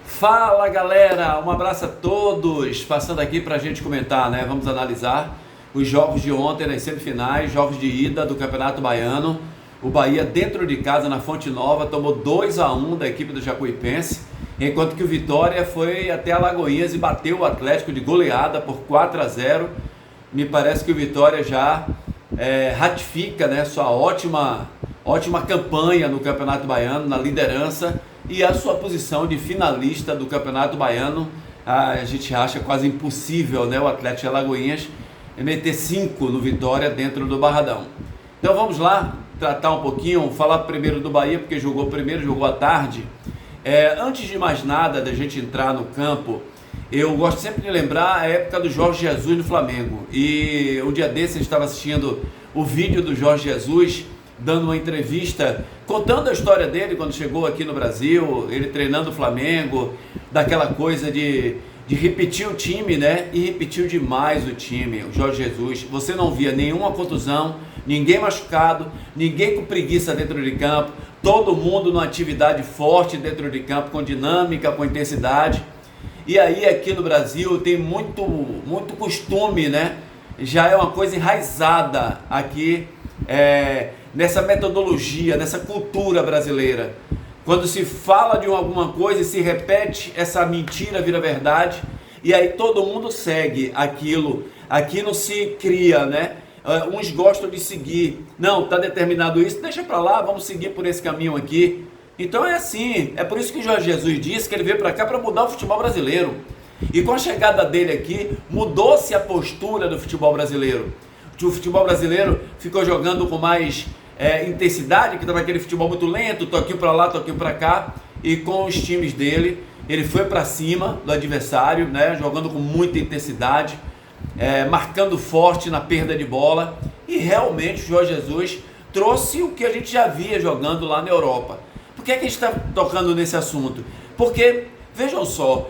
Fala galera, um abraço a todos, passando aqui para a gente comentar, né? Vamos analisar os jogos de ontem nas semifinais, jogos de ida do Campeonato Baiano. O Bahia dentro de casa na Fonte Nova tomou 2-1 da equipe do Jacuipense, enquanto que o Vitória foi até Alagoinhas e bateu o Atlético de goleada por 4-0. Me parece que o Vitória já ratifica, né, sua ótima campanha no Campeonato Baiano, na liderança, e a sua posição de finalista do Campeonato Baiano. A gente acha quase impossível, né, o Atlético de Alagoinhas meter 5 no Vitória dentro do Barradão. Então vamos lá tratar um pouquinho, falar primeiro do Bahia, porque jogou primeiro, jogou à tarde. Antes de mais nada, da gente entrar no campo, eu gosto sempre de lembrar a época do Jorge Jesus no Flamengo. E um dia desse eu estava assistindo o vídeo do Jorge Jesus dando uma entrevista, contando a história dele quando chegou aqui no Brasil, ele treinando o Flamengo, daquela coisa de repetir o time, né? E repetiu demais o time, o Jorge Jesus. Você não via nenhuma contusão, ninguém machucado, ninguém com preguiça dentro de campo, todo mundo numa atividade forte dentro de campo, com dinâmica, com intensidade. E aí aqui no Brasil tem muito costume, né? Já é uma coisa enraizada aqui, nessa metodologia, nessa cultura brasileira. Quando se fala de alguma coisa e se repete, essa mentira vira verdade, e aí todo mundo segue aquilo. Aqui não se cria, né? Uns gostam de seguir, não, está determinado isso, deixa para lá, vamos seguir por esse caminho aqui. Então é assim, é por isso que Jorge Jesus disse que ele veio para cá para mudar o futebol brasileiro. E com a chegada dele aqui, mudou-se a postura do futebol brasileiro. O futebol brasileiro ficou jogando com mais intensidade, que estava aquele futebol muito lento, toquinho para lá, toquinho para cá, e com os times dele, ele foi para cima do adversário, né, jogando com muita intensidade, marcando forte na perda de bola, e realmente o Jorge Jesus trouxe o que a gente já via jogando lá na Europa. Por que a gente está tocando nesse assunto? Porque, vejam só,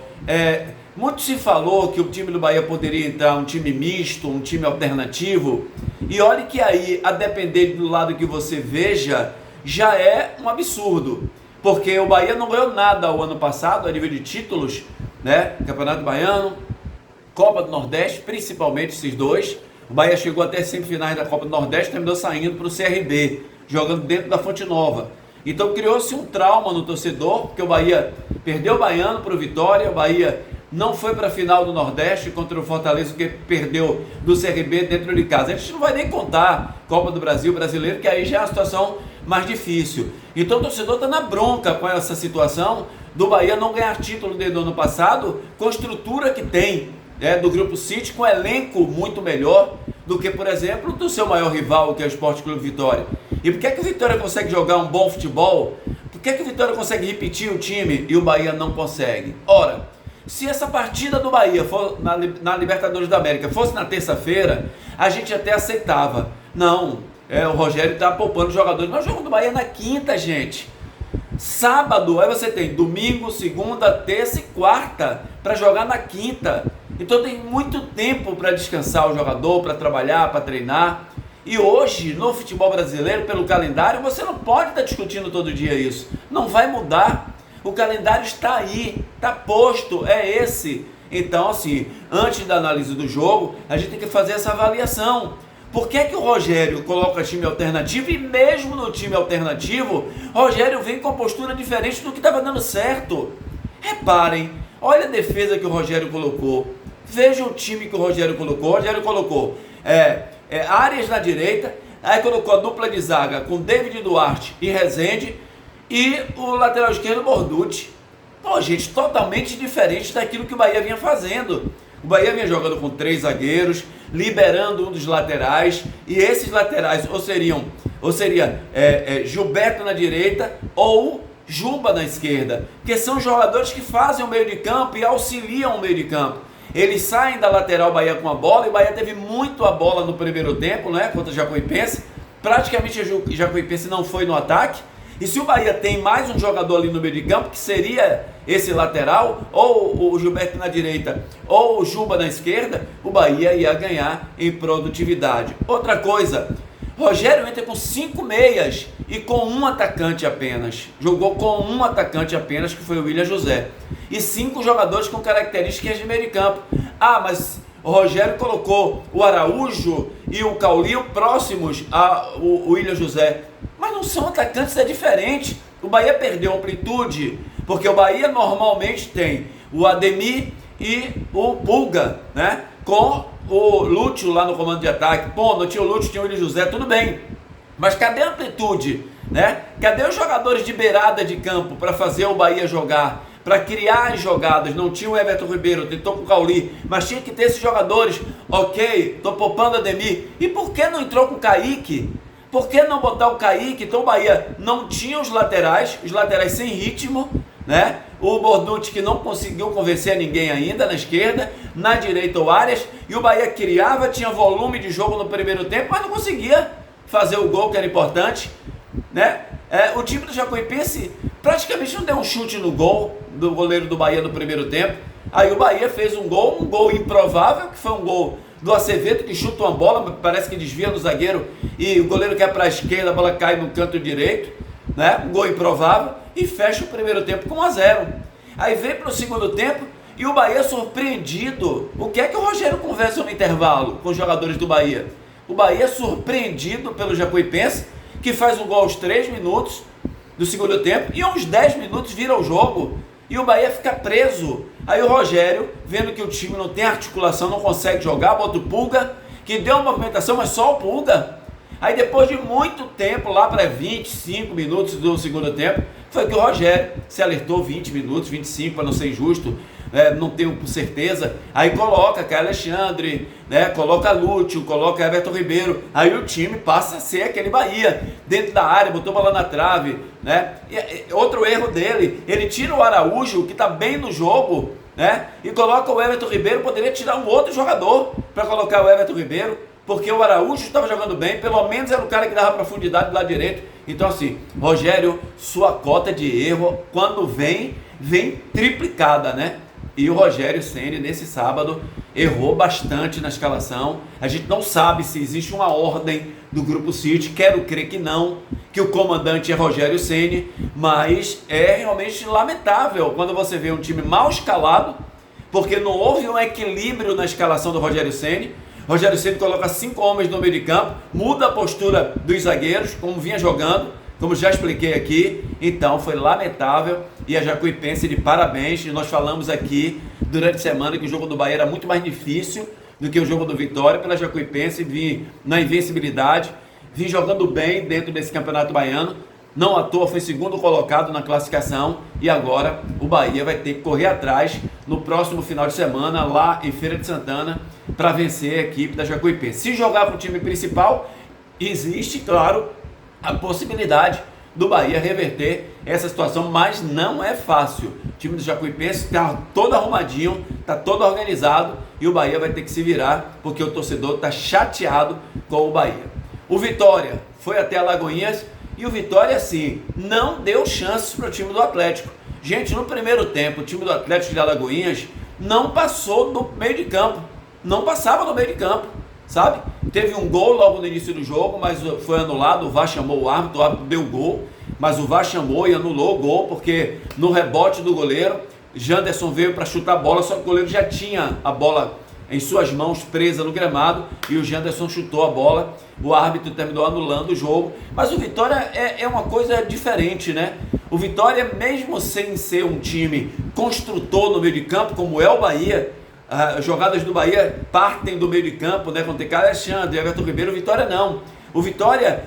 muito se falou que o time do Bahia poderia entrar um time misto, um time alternativo, e olhe que aí, a depender do lado que você veja, já é um absurdo, porque o Bahia não ganhou nada o ano passado a nível de títulos, né? Campeonato Baiano, Copa do Nordeste, principalmente esses dois. O Bahia chegou até semifinais da Copa do Nordeste, terminou saindo para o CRB, jogando dentro da Fonte Nova. Então criou-se um trauma no torcedor, porque o Bahia perdeu o Baiano para o Vitória, o Bahia não foi para a final do Nordeste contra o Fortaleza, que perdeu do CRB dentro de casa. A gente não vai nem contar Copa do Brasil, brasileiro, que aí já é a situação mais difícil. Então o torcedor está na bronca com essa situação do Bahia não ganhar título desde o ano passado, com a estrutura que tem, do Grupo City, com um elenco muito melhor do que, por exemplo, do seu maior rival, que é o Sport Clube Vitória. E por que o Vitória consegue jogar um bom futebol? Por que o Vitória consegue repetir o time e o Bahia não consegue? Ora, se essa partida do Bahia for na Libertadores da América fosse na terça-feira, a gente até aceitava. Não, o Rogério está poupando os jogadores, mas o jogo do Bahia é na quinta, gente. Sábado, aí você tem domingo, segunda, terça e quarta para jogar na quinta. Então tem muito tempo para descansar o jogador, para trabalhar, para treinar. E hoje, no futebol brasileiro, pelo calendário, você não pode estar discutindo todo dia isso. Não vai mudar. O calendário está aí, está posto, é esse. Então, assim, antes da análise do jogo, a gente tem que fazer essa avaliação. Por que o Rogério coloca time alternativo e mesmo no time alternativo, Rogério vem com uma postura diferente do que estava dando certo? Reparem, olha a defesa que o Rogério colocou. Vejam o time que o Rogério colocou. O Rogério colocou Arias na direita, aí colocou a dupla de zaga com David Duarte e Rezende, e o lateral esquerdo Borducci. Pô, gente, totalmente diferente daquilo que o Bahia vinha fazendo. O Bahia vinha jogando com 3 zagueiros, liberando um dos laterais, e esses laterais ou seria Gilberto na direita ou Juba na esquerda, que são jogadores que fazem o meio de campo e auxiliam o meio de campo. Eles saem da lateral Bahia com a bola, e o Bahia teve muito a bola no primeiro tempo, né, contra o Jacuipense. Praticamente o Jacuipense não foi no ataque. E se o Bahia tem mais um jogador ali no meio de campo, que seria esse lateral, ou o Gilberto na direita, ou o Juba na esquerda, o Bahia ia ganhar em produtividade. Outra coisa, Rogério entra com 5 meias e com um atacante apenas. Jogou com um atacante apenas, que foi o William José. E 5 jogadores com características de meio de campo. Ah, mas o Rogério colocou o Araújo e o Caulio próximos ao William José. Mas não são atacantes, é diferente. O Bahia perdeu amplitude, porque o Bahia normalmente tem o Ademir e o Pulga, né? Com o Lúcio lá no comando de ataque. Pô, não tinha o Lúcio, tinha o William José, tudo bem. Mas cadê a amplitude, né? Cadê os jogadores de beirada de campo para fazer o Bahia jogar? Para criar as jogadas? Não tinha o Everton Ribeiro, tentou com o Cauli, mas tinha que ter esses jogadores. Ok, tô poupando o Ademir. E por que não entrou com o Kaique? Por que não botar o Kaique? Então o Bahia não tinha os laterais sem ritmo, né? O Borducci, que não conseguiu convencer ninguém ainda na esquerda, na direita o Arias, e o Bahia criava, tinha volume de jogo no primeiro tempo, mas não conseguia fazer o gol que era importante, né? O time do Jacuipense praticamente não deu um chute no gol do goleiro do Bahia no primeiro tempo. Aí o Bahia fez um gol improvável, que foi um gol do Acevedo, que chuta uma bola, parece que desvia no zagueiro, e o goleiro quer para a esquerda, a bola cai no canto direito, né? Um gol improvável, e fecha o primeiro tempo com 1-0. Aí vem para o segundo tempo, e o Bahia surpreendido. O que é que o Rogério conversa no intervalo com os jogadores do Bahia? O Bahia surpreendido pelo Jacuipense, que faz um gol aos 3 minutos do segundo tempo, e aos 10 minutos vira o jogo, e o Bahia fica preso. Aí o Rogério, vendo que o time não tem articulação, não consegue jogar, bota o Pulga, que deu uma movimentação, mas só o Pulga. Aí depois de muito tempo, lá para 25 minutos do segundo tempo, foi que o Rogério se alertou, 20 minutos, 25, para não ser injusto, não tenho certeza. Aí coloca Caio Alexandre, né? Coloca Lúcio, coloca Everton Ribeiro. Aí o time passa a ser aquele Bahia, dentro da área, botou bola na trave, né? E outro erro dele, ele tira o Araújo, que está bem no jogo, né? E coloca o Everton Ribeiro. Poderia tirar um outro jogador para colocar o Everton Ribeiro, porque o Araújo estava jogando bem, pelo menos era o cara que dava profundidade do lado direito. Então assim, Rogério, sua cota de erro, quando vem triplicada, né? E o Rogério Ceni, nesse sábado, errou bastante na escalação. A gente não sabe se existe uma ordem do Grupo City, quero crer que não, que o comandante é Rogério Ceni, mas é realmente lamentável quando você vê um time mal escalado, porque não houve um equilíbrio na escalação do Rogério Ceni. Rogério Ceni coloca 5 homens no meio de campo, muda a postura dos zagueiros, como vinha jogando, como já expliquei aqui. Então foi lamentável, e a Jacuipense de parabéns. Nós falamos aqui durante a semana que o jogo do Bahia era muito mais difícil do que o jogo do Vitória, pela Jacuipense vir na invencibilidade, vir jogando bem dentro desse campeonato baiano. Não à toa foi segundo colocado na classificação, e agora o Bahia vai ter que correr atrás no próximo final de semana lá em Feira de Santana para vencer a equipe da Jacuipense. Se jogar com o time principal, existe, claro, a possibilidade do Bahia reverter essa situação, mas não é fácil. O time do Jacuipense está todo arrumadinho, está todo organizado, e o Bahia vai ter que se virar, porque o torcedor está chateado com o Bahia. O Vitória foi até Alagoinhas, e o Vitória, assim, não deu chances para o time do Atlético. Gente, no primeiro tempo, o time do Atlético de Alagoinhas não passou do meio de campo. Não passava no meio de campo, sabe? Teve um gol logo no início do jogo, mas foi anulado. O VAR chamou o árbitro deu gol, mas o VAR chamou e anulou o gol, porque no rebote do goleiro, Janderson veio para chutar a bola, só que o goleiro já tinha a bola em suas mãos, presa no gramado, e o Janderson chutou a bola. O árbitro terminou anulando o jogo. Mas o Vitória é uma coisa diferente, né? O Vitória, mesmo sem ser um time construtor no meio de campo, como é o Bahia, as jogadas do Bahia partem do meio de campo, né? Com Caio Alexandre, Everton Ribeiro. O Vitória não. O Vitória,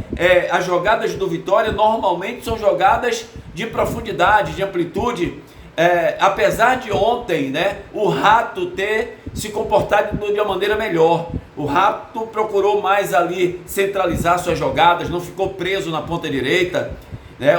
as jogadas do Vitória normalmente são jogadas de profundidade, de amplitude. Apesar de ontem, né, o Rato ter se comportado de uma maneira melhor. O Rato procurou mais ali centralizar suas jogadas, não ficou preso na ponta direita.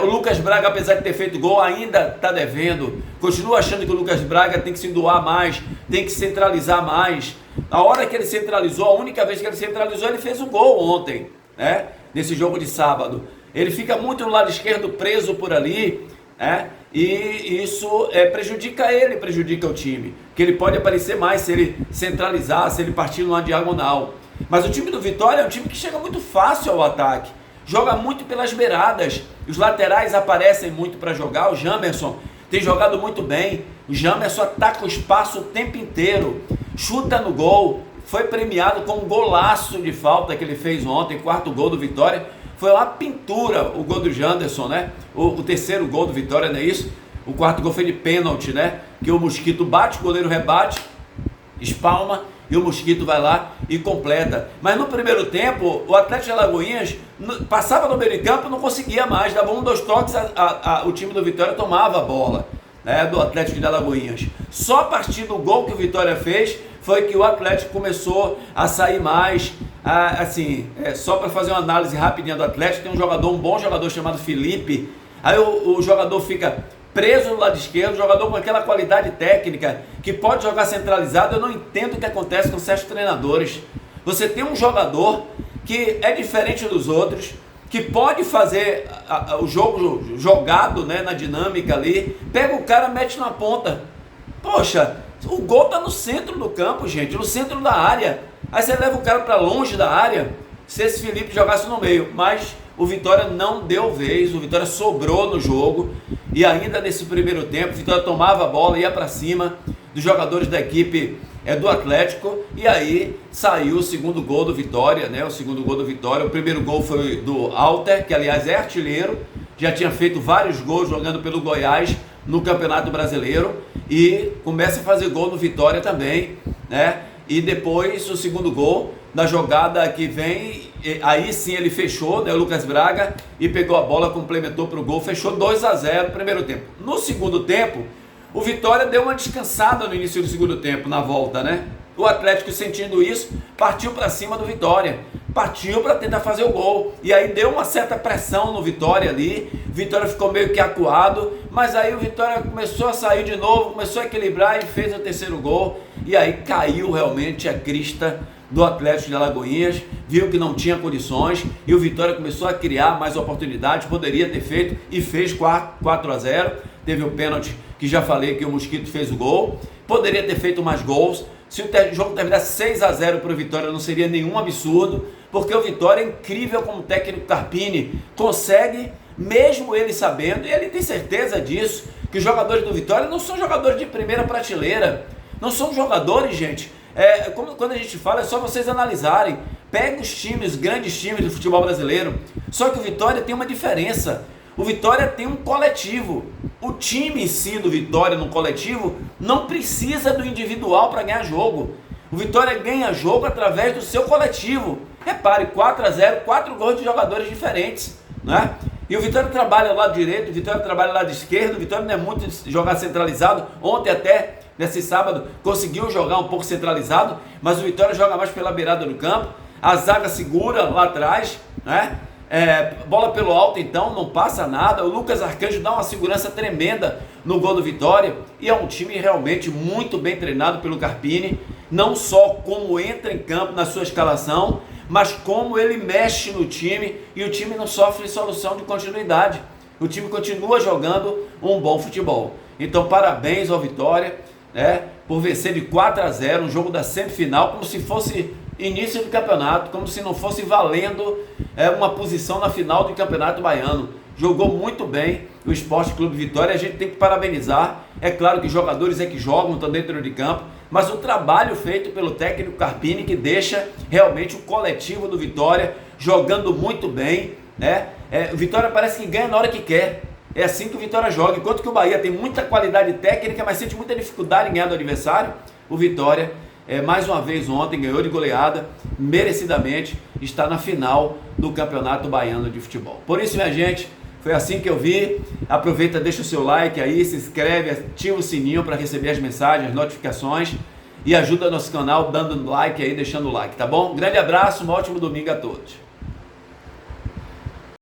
O Lucas Braga, apesar de ter feito gol, ainda está devendo. Continua achando que o Lucas Braga tem que se doar mais, tem que centralizar mais. Na hora que ele centralizou, a única vez que ele centralizou, ele fez um gol ontem, né? Nesse jogo de sábado. Ele fica muito no lado esquerdo, preso por ali, né? E isso prejudica ele, prejudica o time. Que ele pode aparecer mais se ele centralizar, se ele partir numa diagonal. Mas o time do Vitória é um time que chega muito fácil ao ataque, joga muito pelas beiradas, os laterais aparecem muito para jogar. O Jamerson tem jogado muito bem, o Jamerson ataca o espaço o tempo inteiro, chuta no gol, foi premiado com um golaço de falta que ele fez ontem, quarto gol do Vitória. Foi uma pintura o gol do Janderson, né? O terceiro gol do Vitória, não é isso? O quarto gol foi de pênalti, né? Que o Mosquito bate, o goleiro rebate, espalma e o Mosquito vai lá e completa. Mas no primeiro tempo, o Atlético de Alagoinhas passava no meio de campo, não conseguia mais, dava 1, 2 toques, o time do Vitória tomava a bola, né, do Atlético de Alagoinhas. Só a partir do gol que o Vitória fez foi que o Atlético começou a sair mais. Só para fazer uma análise rapidinha do Atlético, tem um bom jogador chamado Felipe. Aí o jogador fica preso no lado esquerdo, jogador com aquela qualidade técnica que pode jogar centralizado. Eu não entendo o que acontece com certos treinadores. Você tem um jogador que é diferente dos outros, que pode fazer o jogo jogado, né, na dinâmica ali, pega o cara, mete na ponta. Poxa, o gol tá no centro do campo, gente, no centro da área. Aí você leva o cara para longe da área, se esse Felipe jogasse no meio. Mas o Vitória não deu vez, o Vitória sobrou no jogo. E ainda nesse primeiro tempo, o Vitória tomava a bola, ia para cima dos jogadores da equipe do Atlético. E aí saiu o segundo gol do Vitória, né? O segundo gol do Vitória. O primeiro gol foi do Alter, que aliás é artilheiro, já tinha feito vários gols jogando pelo Goiás no Campeonato Brasileiro. E começa a fazer gol no Vitória também, né? E depois o segundo gol, na jogada que vem, aí sim ele fechou, né, o Lucas Braga, e pegou a bola, complementou para o gol, fechou 2-0 no primeiro tempo. No segundo tempo, o Vitória deu uma descansada no início do segundo tempo, na volta, né? O Atlético, sentindo isso, partiu para cima do Vitória, partiu para tentar fazer o gol, e aí deu uma certa pressão no Vitória ali. O Vitória ficou meio que acuado, mas aí o Vitória começou a sair de novo, começou a equilibrar e fez o terceiro gol, e aí caiu realmente a crista do Atlético de Alagoinhas, viu que não tinha condições, e o Vitória começou a criar mais oportunidades, poderia ter feito, e fez 4-0, teve o pênalti, que já falei que o Mosquito fez o gol, poderia ter feito mais gols. Se o jogo terminasse 6-0 para o Vitória, não seria nenhum absurdo, porque o Vitória é incrível como técnico. Carpini consegue, mesmo ele sabendo, e ele tem certeza disso, que os jogadores do Vitória não são jogadores de primeira prateleira, não são jogadores, gente, como quando a gente fala, é só vocês analisarem, pega os times, os grandes times do futebol brasileiro, só que o Vitória tem uma diferença. O Vitória tem um coletivo. O time em si do Vitória no coletivo não precisa do individual para ganhar jogo. O Vitória ganha jogo através do seu coletivo. Repare, 4-0, 4 gols de jogadores diferentes, né? E o Vitória trabalha ao lado direito, o Vitória trabalha ao lado esquerdo. O Vitória não é muito de jogar centralizado. Ontem até, nesse sábado, conseguiu jogar um pouco centralizado, mas o Vitória joga mais pela beirada do campo. A zaga segura lá atrás, né? Bola pelo alto, então não passa nada. O Lucas Arcanjo dá uma segurança tremenda no gol do Vitória, e é um time realmente muito bem treinado pelo Carpini, não só como entra em campo na sua escalação, mas como ele mexe no time, e o time não sofre solução de continuidade. O time continua jogando um bom futebol. Então parabéns ao Vitória, né, por vencer de 4-0 um jogo da semifinal, como se fosse início do campeonato, como se não fosse valendo uma posição na final do Campeonato Baiano. Jogou muito bem o Esporte Clube Vitória, a gente tem que parabenizar. É claro que jogadores que jogam, estão dentro de campo, mas o trabalho feito pelo técnico Carpini, que deixa realmente o coletivo do Vitória jogando muito bem, né? O Vitória parece que ganha na hora que quer. É assim que o Vitória joga. Enquanto que o Bahia tem muita qualidade técnica, mas sente muita dificuldade em ganhar do adversário, o Vitória, mais uma vez ontem, ganhou de goleada, merecidamente, está na final do Campeonato Baiano de Futebol. Por isso, minha gente, foi assim que eu vi. Aproveita, deixa o seu like aí, se inscreve, ativa o sininho para receber as mensagens, as notificações, e ajuda nosso canal dando like aí, deixando o like, tá bom? Um grande abraço, um ótimo domingo a todos.